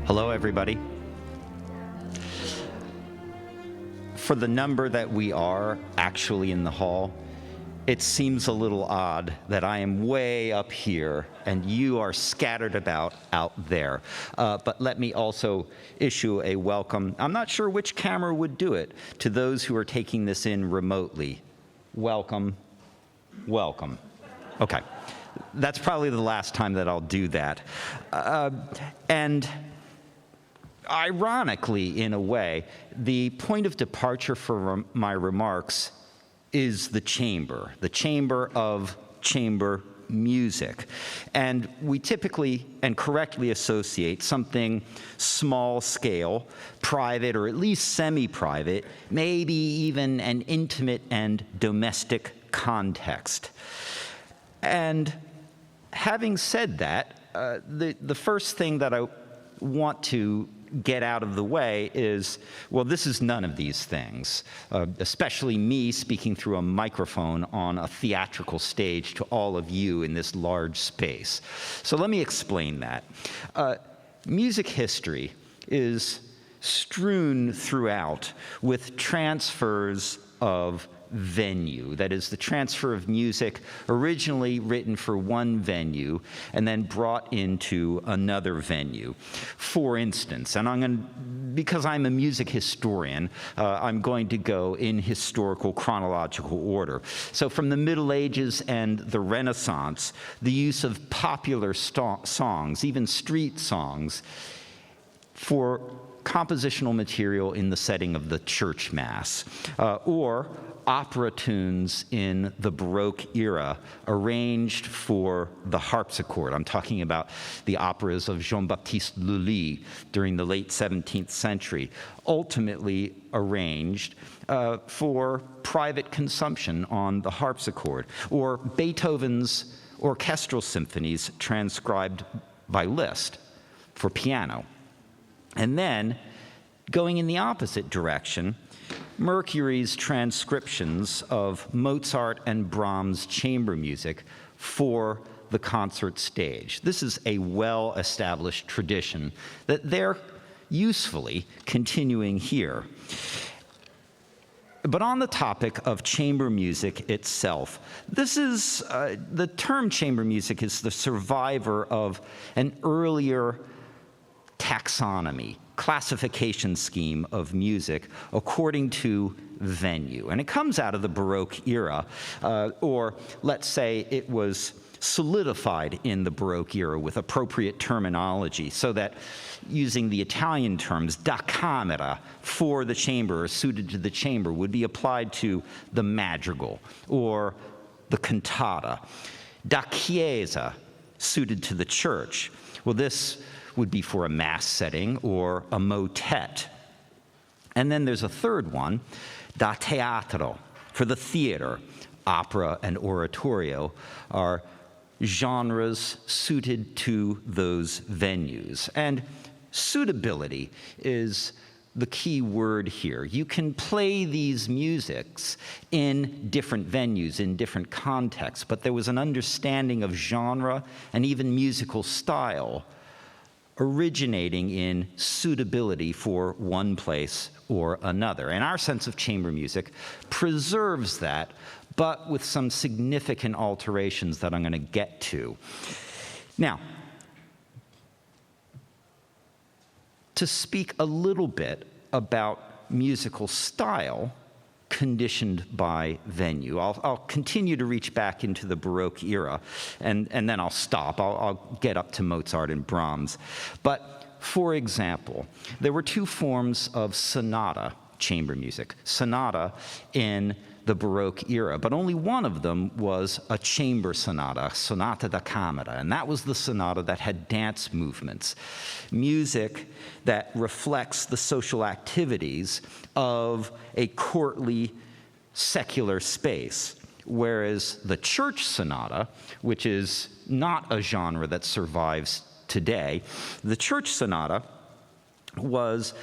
Hello, everybody. For the number that we are actually in the hall, it seems a little odd that I am way up here and you are scattered about out there. But let me also issue a welcome. I'm not sure which camera would do it, to those who are taking this in remotely. Welcome. Welcome. Okay. That's probably the last time that I'll do that. And ironically, in a way, the point of departure for my remarks is the chamber of chamber music. And we typically and correctly associate something small scale, private, or at least semi-private, maybe even an intimate and domestic context. And having said that, the first thing that I want to get out of the way is, well, this is none of these things, especially me speaking through a microphone on a theatrical stage to all of you in this large space. So let me explain that. Music history is strewn throughout with transfers of venue. That is, the transfer of music originally written for one venue and then brought into another venue. For instance, and because I'm a music historian, I'm going to go in historical chronological order. So from the Middle Ages and the Renaissance, the use of popular songs, even street songs, for compositional material in the setting of the church mass, or opera tunes in the Baroque era arranged for the harpsichord. I'm talking about the operas of Jean-Baptiste Lully during the late 17th century, ultimately arranged for private consumption on the harpsichord, or Beethoven's orchestral symphonies transcribed by Liszt for piano. And then, going in the opposite direction, Mercury's transcriptions of Mozart and Brahms chamber music for the concert stage. This is a well-established tradition that they're usefully continuing here. But on the topic of chamber music itself, this is, the term chamber music is the survivor of an earlier taxonomy, classification scheme of music according to venue. And it comes out of the Baroque era, or let's say it was solidified in the Baroque era with appropriate terminology, so that using the Italian terms, da camera, for the chamber or suited to the chamber, would be applied to the madrigal or the cantata. Da chiesa, suited to the church. Well, this would be for a mass setting or a motet. And then there's a third one, da teatro, for the theater. Opera and oratorio are genres suited to those venues. And suitability is the key word here. You can play these musics in different venues, in different contexts, but there was an understanding of genre and even musical style originating in suitability for one place or another. And our sense of chamber music preserves that, but with some significant alterations that I'm going to get to. Now, to speak a little bit about musical style conditioned by venue. I'll continue to reach back into the Baroque era, and then I'll stop. I'll get up to Mozart and Brahms. But for example, there were two forms of sonata chamber music. Sonata in the Baroque era, but only one of them was a chamber sonata, sonata da camera, and that was the sonata that had dance movements, music that reflects the social activities of a courtly secular space, whereas the church sonata, which is not a genre that survives today, the church sonata was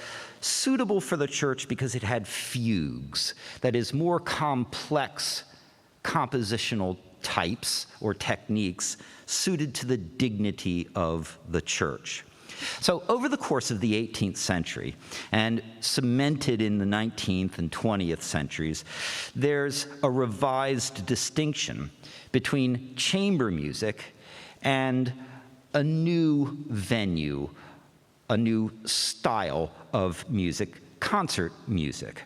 suitable for the church because it had fugues, that is, more complex compositional types or techniques suited to the dignity of the church. So over the course of the 18th century, and cemented in the 19th and 20th centuries, there's a revised distinction between chamber music and a new venue, a new style of music, concert music.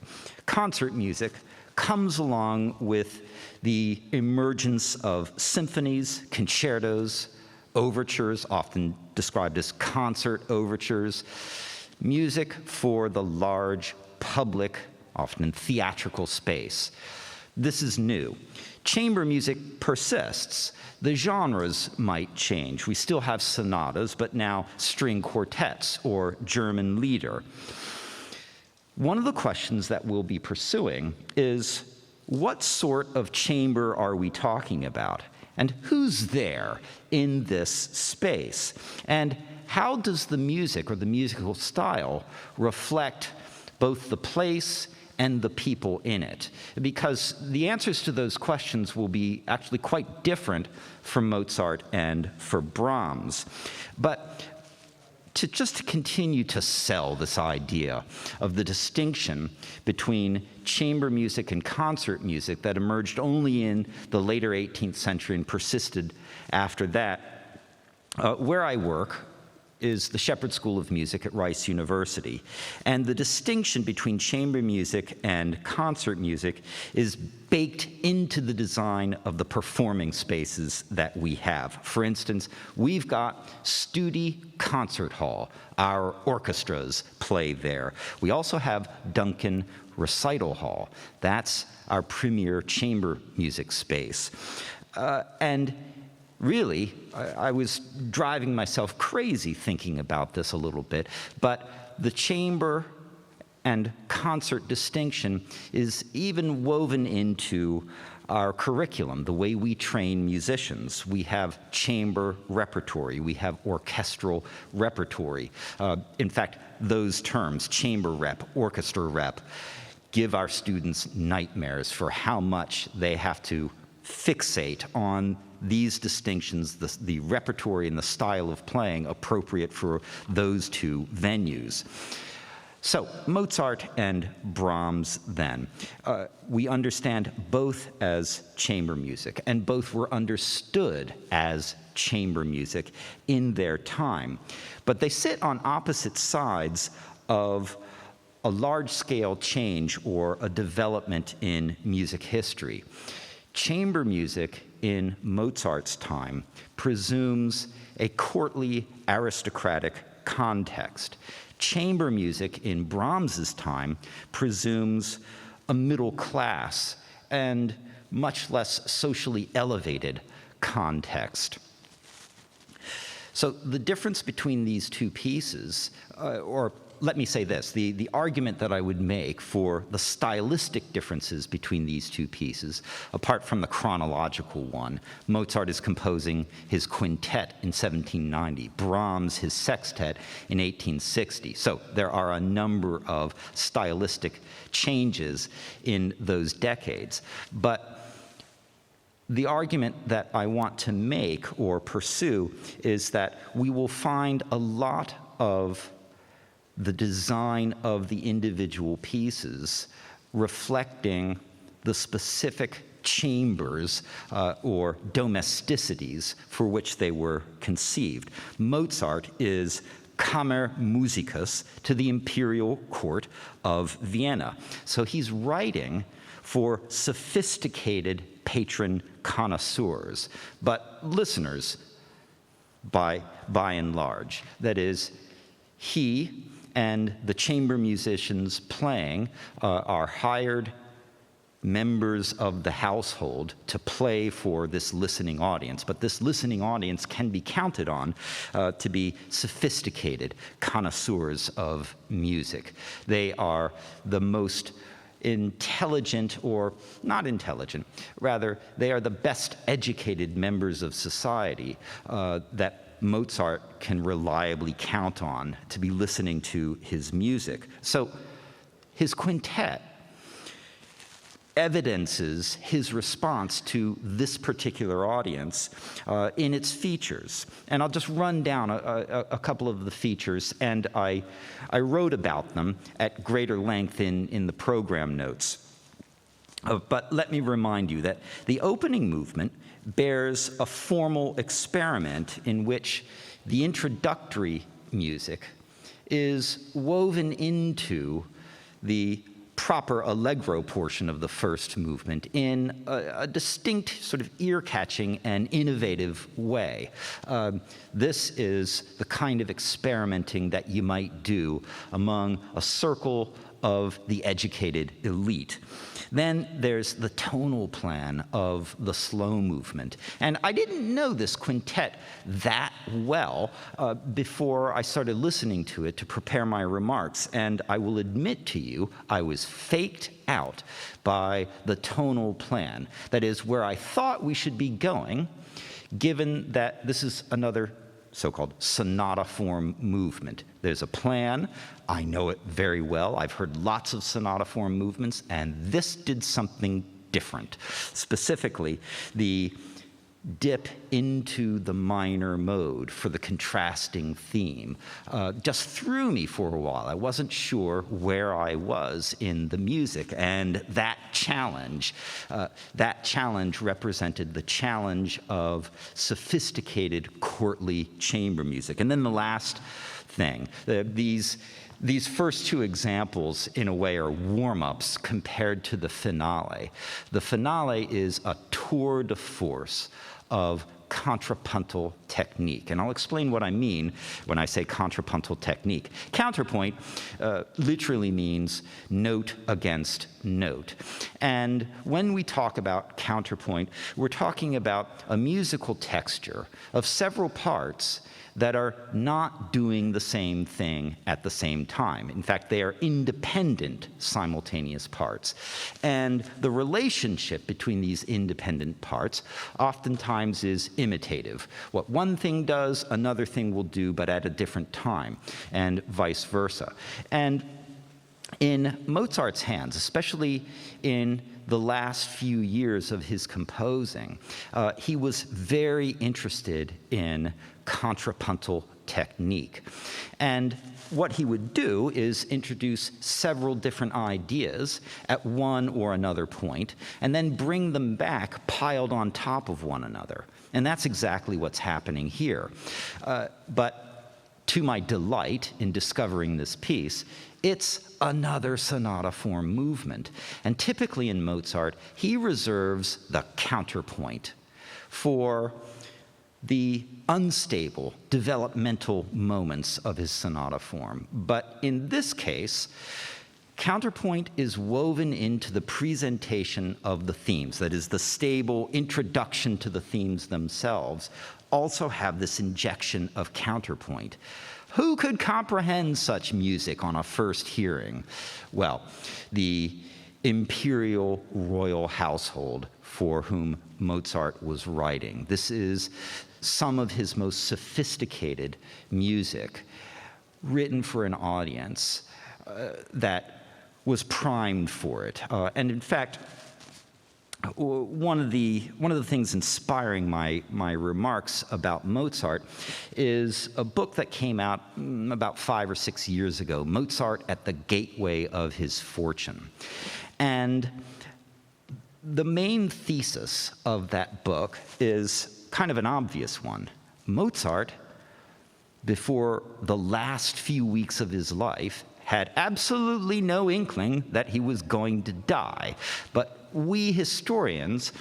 Concert music comes along with the emergence of symphonies, concertos, overtures, often described as concert overtures, music for the large public, often in theatrical space. This is new. Chamber music persists. The genres might change. We still have sonatas, but now string quartets or German Lieder. One of the questions that we'll be pursuing is, what sort of chamber are we talking about? And who's there in this space? And how does the music or the musical style reflect both the place and the people in it? Because the answers to those questions will be actually quite different for Mozart and for Brahms. But just to continue to sell this idea of the distinction between chamber music and concert music that emerged only in the later 18th century and persisted after that, where I work is the Shepherd School of Music at Rice University. And the distinction between chamber music and concert music is baked into the design of the performing spaces that we have. For instance, we've got Studi Concert Hall. Our orchestras play there. We also have Duncan Recital Hall. That's our premier chamber music space. And really, I was driving myself crazy thinking about this a little bit, but the chamber and concert distinction is even woven into our curriculum, the way we train musicians. We have chamber repertory, we have orchestral repertory. In fact, those terms, chamber rep, orchestra rep, give our students nightmares for how much they have to fixate on these distinctions, the repertory and the style of playing appropriate for those two venues. So, Mozart and Brahms then. We understand both as chamber music, and both were understood as chamber music in their time. But they sit on opposite sides of a large-scale change or a development in music history. Chamber music in Mozart's time presumes a courtly, aristocratic context. Chamber music in Brahms's time presumes a middle class and much less socially elevated context. So the difference between these two pieces, or let me say this, the argument that I would make for the stylistic differences between these two pieces, apart from the chronological one, Mozart is composing his quintet in 1790, Brahms his sextet in 1860. So there are a number of stylistic changes in those decades. But the argument that I want to make or pursue is that we will find a lot of the design of the individual pieces reflecting the specific chambers or domesticities for which they were conceived. Mozart is Kammermusikus to the imperial court of Vienna. So he's writing for sophisticated patron connoisseurs, but listeners by and large. That is, he and the chamber musicians playing are hired members of the household to play for this listening audience. But this listening audience can be counted on to be sophisticated connoisseurs of music. They are the most intelligent, or not intelligent, rather, they are the best educated members of society that Mozart can reliably count on to be listening to his music. So his quintet, evidences his response to this particular audience in its features. And I'll just run down a couple of the features, and I wrote about them at greater length in the program notes. But let me remind you that the opening movement bears a formal experiment in which the introductory music is woven into the proper allegro portion of the first movement in a distinct, sort of ear-catching and innovative way. This is the kind of experimenting that you might do among a circle of the educated elite. Then there's the tonal plan of the slow movement. And I didn't know this quintet that well before I started listening to it to prepare my remarks. And I will admit to you, I was faked out by the tonal plan. That is, where I thought we should be going, given that this is another so-called sonata form movement. There's a plan. I know it very well. I've heard lots of sonata form movements, and this did something different. Specifically, the dip into the minor mode for the contrasting theme just threw me for a while. I wasn't sure where I was in the music, and that challenge represented the challenge of sophisticated courtly chamber music. And then the last thing, these first two examples, in a way, are warm-ups compared to the finale. The finale is a tour de force of contrapuntal technique. And I'll explain what I mean when I say contrapuntal technique. Counterpoint literally means note against note. And when we talk about counterpoint, we're talking about a musical texture of several parts that are not doing the same thing at the same time. In fact, they are independent simultaneous parts. And the relationship between these independent parts oftentimes is imitative. What one thing does, another thing will do, but at a different time, and vice versa. And in Mozart's hands, especially in the last few years of his composing, he was very interested in contrapuntal technique. And what he would do is introduce several different ideas at one or another point, and then bring them back piled on top of one another. And that's exactly what's happening here. But to my delight in discovering this piece, it's another sonata form movement. And typically in Mozart, he reserves the counterpoint for the unstable developmental moments of his sonata form. But in this case, counterpoint is woven into the presentation of the themes. That is, the stable introduction to the themes themselves also have this injection of counterpoint. Who could comprehend such music on a first hearing? Well, the imperial royal household for whom Mozart was writing. This is some of his most sophisticated music, written for an audience that was primed for it. And in fact, one of the things inspiring my remarks about Mozart is a book that came out about 5 or 6 years ago, Mozart at the Gateway of His Fortune. And the main thesis of that book is kind of an obvious one. Mozart, before the last few weeks of his life, had absolutely no inkling that he was going to die. But we historians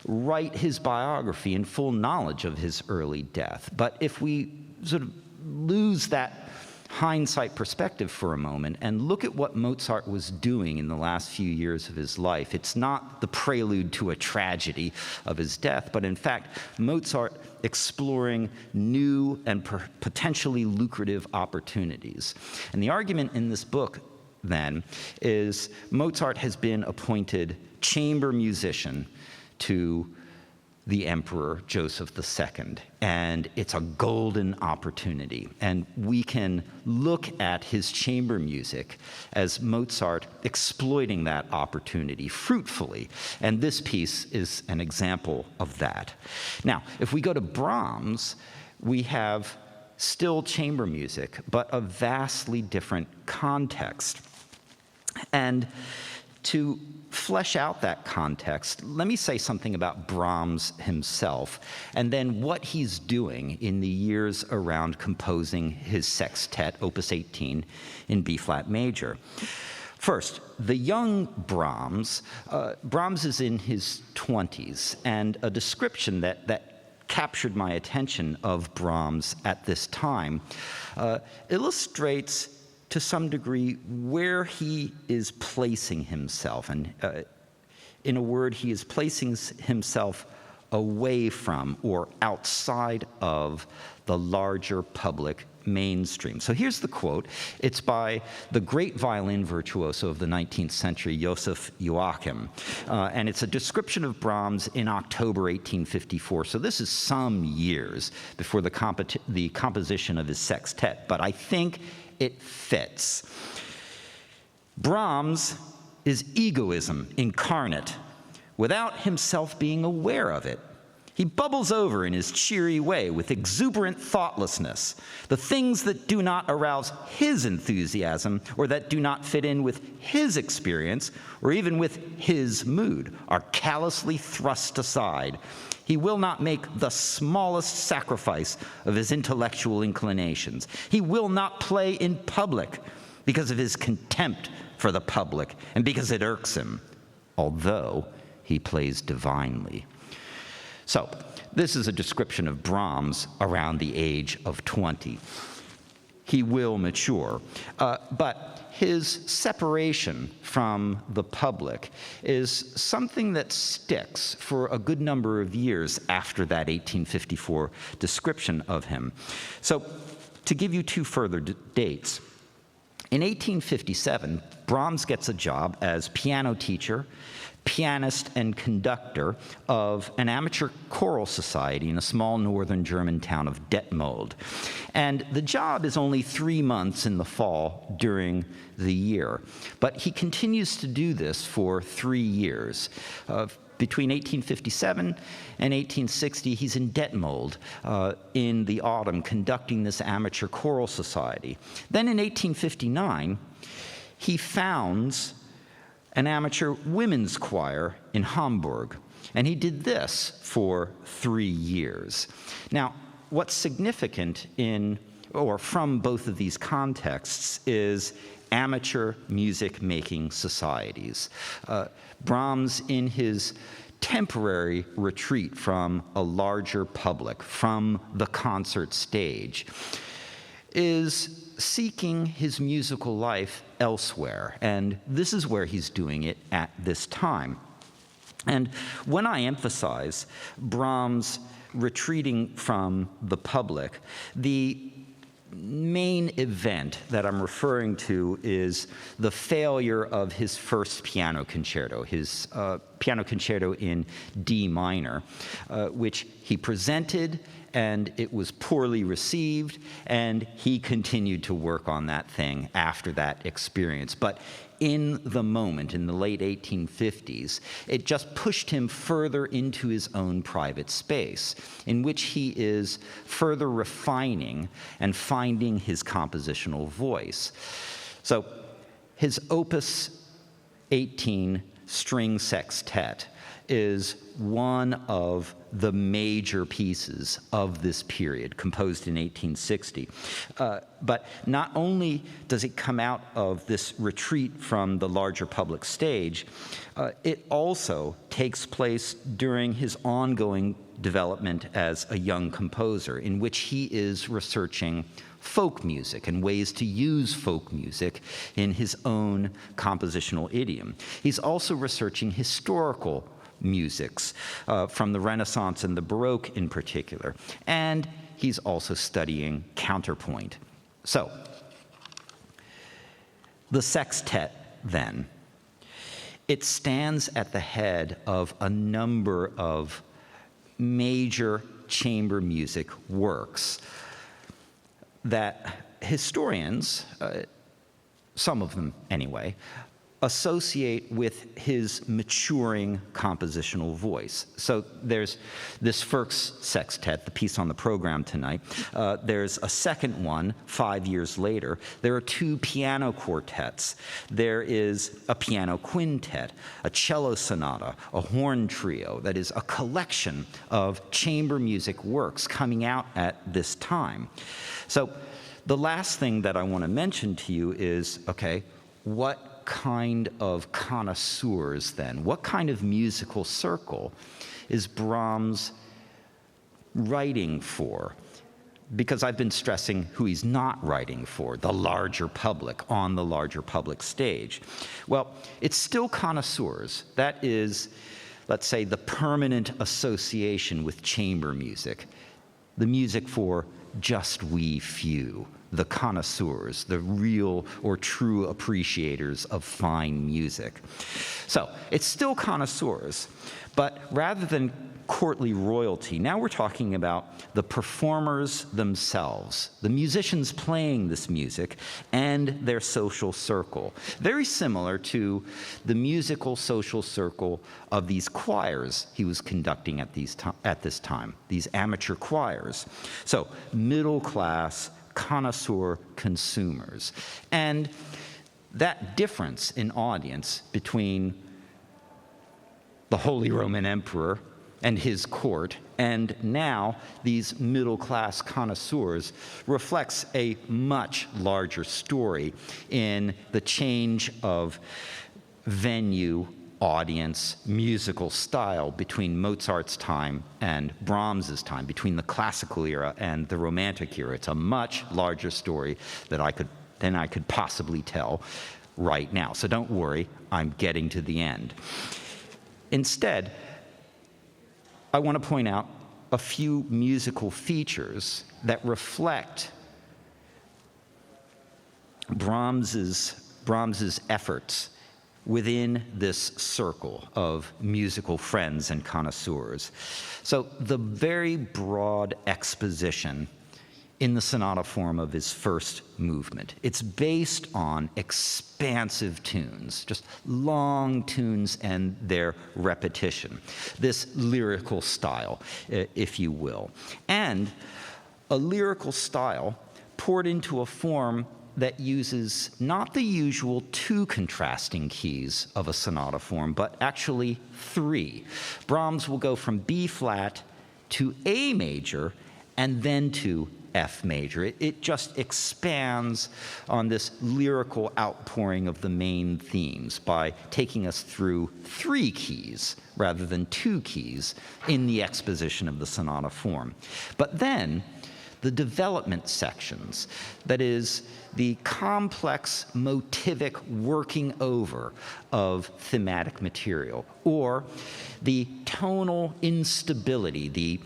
write his biography in full knowledge of his early death. But if we sort of lose that hindsight perspective for a moment and look at what Mozart was doing in the last few years of his life, it's not the prelude to a tragedy of his death, but in fact, Mozart exploring new and potentially lucrative opportunities. And the argument in this book, then, is Mozart has been appointed chamber musician to the Emperor Joseph II. And it's a golden opportunity. And we can look at his chamber music as Mozart exploiting that opportunity fruitfully. And this piece is an example of that. Now, if we go to Brahms, we have still chamber music, but a vastly different context. And to flesh out that context, let me say something about Brahms himself, and then what he's doing in the years around composing his sextet, Opus 18, in B-flat major. First, the young Brahms. Brahms is in his 20s, and a description that captured my attention of Brahms at this time illustrates to some degree where he is placing himself. And in a word, he is placing himself away from or outside of the larger public mainstream. So here's the quote. It's by the great violin virtuoso of the 19th century, Joseph Joachim. And it's a description of Brahms in October 1854. So this is some years before the composition of his sextet. But I think it fits. Brahms is egoism incarnate, without himself being aware of it. He bubbles over in his cheery way with exuberant thoughtlessness. The things that do not arouse his enthusiasm or that do not fit in with his experience or even with his mood are callously thrust aside. He will not make the smallest sacrifice of his intellectual inclinations. He will not play in public because of his contempt for the public and because it irks him, although he plays divinely. So, this is a description of Brahms around the age of 20. He will mature, but his separation from the public is something that sticks for a good number of years after that 1854 description of him. So, to give you two further dates, in 1857, Brahms gets a job as piano teacher, pianist and conductor of an amateur choral society in a small northern German town of Detmold. And the job is only 3 months in the fall during the year. But he continues to do this for 3 years. Between 1857 and 1860, he's in Detmold in the autumn conducting this amateur choral society. Then in 1859, he founds an amateur women's choir in Hamburg, and he did this for 3 years. Now, what's significant from both of these contexts is amateur music-making societies. Brahms, in his temporary retreat from a larger public, from the concert stage, is seeking his musical life elsewhere, and this is where he's doing it at this time. And when I emphasize Brahms retreating from the public, the main event that I'm referring to is the failure of his first piano concerto, his piano concerto in D minor, which he presented, and it was poorly received, and he continued to work on that thing after that experience. But in the moment, in the late 1850s, it just pushed him further into his own private space, in which he is further refining and finding his compositional voice. So his Opus 18 string sextet is one of the major pieces of this period, composed in 1860. But not only does it come out of this retreat from the larger public stage, it also takes place during his ongoing development as a young composer, in which he is researching folk music and ways to use folk music in his own compositional idiom. He's also researching historical musics from the Renaissance and the Baroque in particular. And he's also studying counterpoint. So, the sextet, then, it stands at the head of a number of major chamber music works that historians, some of them anyway, associate with his maturing compositional voice. So there's this first sextet, the piece on the program tonight. There's a second one 5 years later. There are 2 piano quartets. There is a piano quintet, a cello sonata, a horn trio. That is a collection of chamber music works coming out at this time. So the last thing that I want to mention to you is, okay, what kind of connoisseurs then? What kind of musical circle is Brahms writing for? Because I've been stressing who he's not writing for, the larger public, on the larger public stage. Well, it's still connoisseurs. That is, let's say, the permanent association with chamber music, the music for just we few, the connoisseurs, the real or true appreciators of fine music. So it's still connoisseurs, but rather than courtly royalty, now we're talking about the performers themselves, the musicians playing this music, and their social circle. Very similar to the musical social circle of these choirs he was conducting at this time, these amateur choirs. So middle class, connoisseur consumers. And that difference in audience between the Holy Roman Emperor and his court, and now these middle-class connoisseurs, reflects a much larger story in the change of venue, audience, musical style between Mozart's time and Brahms's time, between the classical era and the Romantic era. It's a much larger story than I could possibly tell right now. So don't worry, I'm getting to the end. Instead, I want to point out a few musical features that reflect Brahms's efforts within this circle of musical friends and connoisseurs. So the very broad exposition in the sonata form of his first movement. It's based on expansive tunes, just long tunes and their repetition, this lyrical style, if you will. And a lyrical style poured into a form that uses not the usual 2 contrasting keys of a sonata form, but actually 3. Brahms will go from B flat to A major and then to F major. It just expands on this lyrical outpouring of the main themes by taking us through 3 keys rather than 2 keys in the exposition of the sonata form. But then the development sections, that is, the complex motivic working over of thematic material, or the tonal instability, the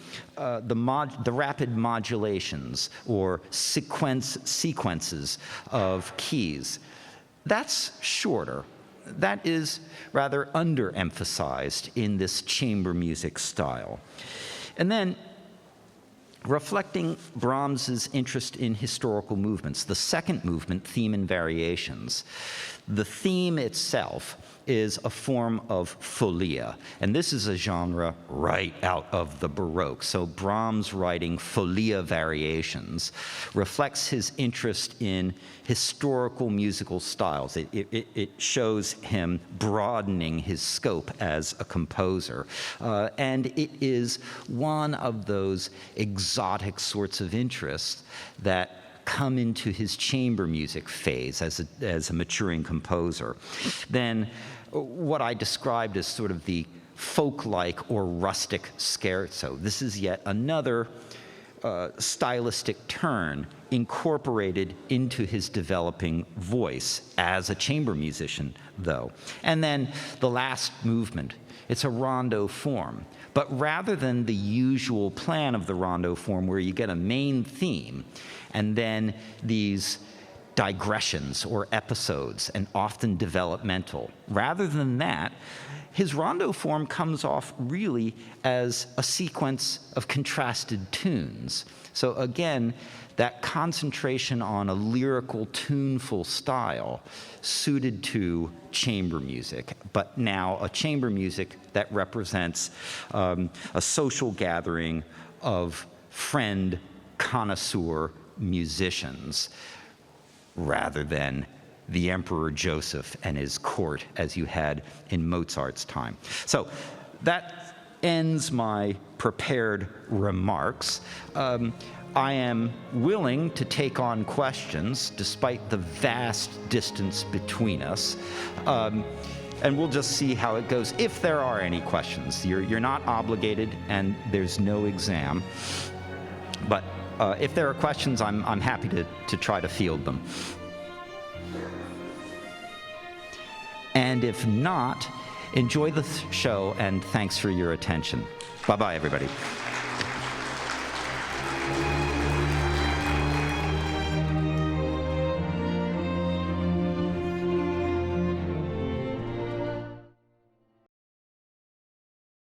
rapid modulations or sequences of keys, that's shorter. That is rather underemphasized in this chamber music style. And then, reflecting Brahms's interest in historical movements, the second movement, Theme and Variations. The theme itself is a form of folia, and this is a genre right out of the Baroque. So Brahms writing folia variations reflects his interest in historical musical styles. It shows him broadening his scope as a composer, and it is one of those exotic sorts of interests that come into his chamber music phase as a maturing composer. Then what I described as sort of the folk-like or rustic scherzo. This is yet another stylistic turn incorporated into his developing voice as a chamber musician, though. And then the last movement, it's a rondo form. But rather than the usual plan of the rondo form where you get a main theme and then these digressions or episodes, and often developmental. Rather than that, his rondo form comes off really as a sequence of contrasted tunes. So again, that concentration on a lyrical, tuneful style suited to chamber music, but now a chamber music that represents a social gathering of friend, connoisseur musicians, rather than the Emperor Joseph and his court as you had in Mozart's time. So that ends my prepared remarks. I am willing to take on questions despite the vast distance between us. And we'll just see how it goes, if there are any questions. You're not obligated, and there's no exam. But if there are questions, I'm happy to try to field them. And if not, enjoy the show, and thanks for your attention. Bye-bye, everybody.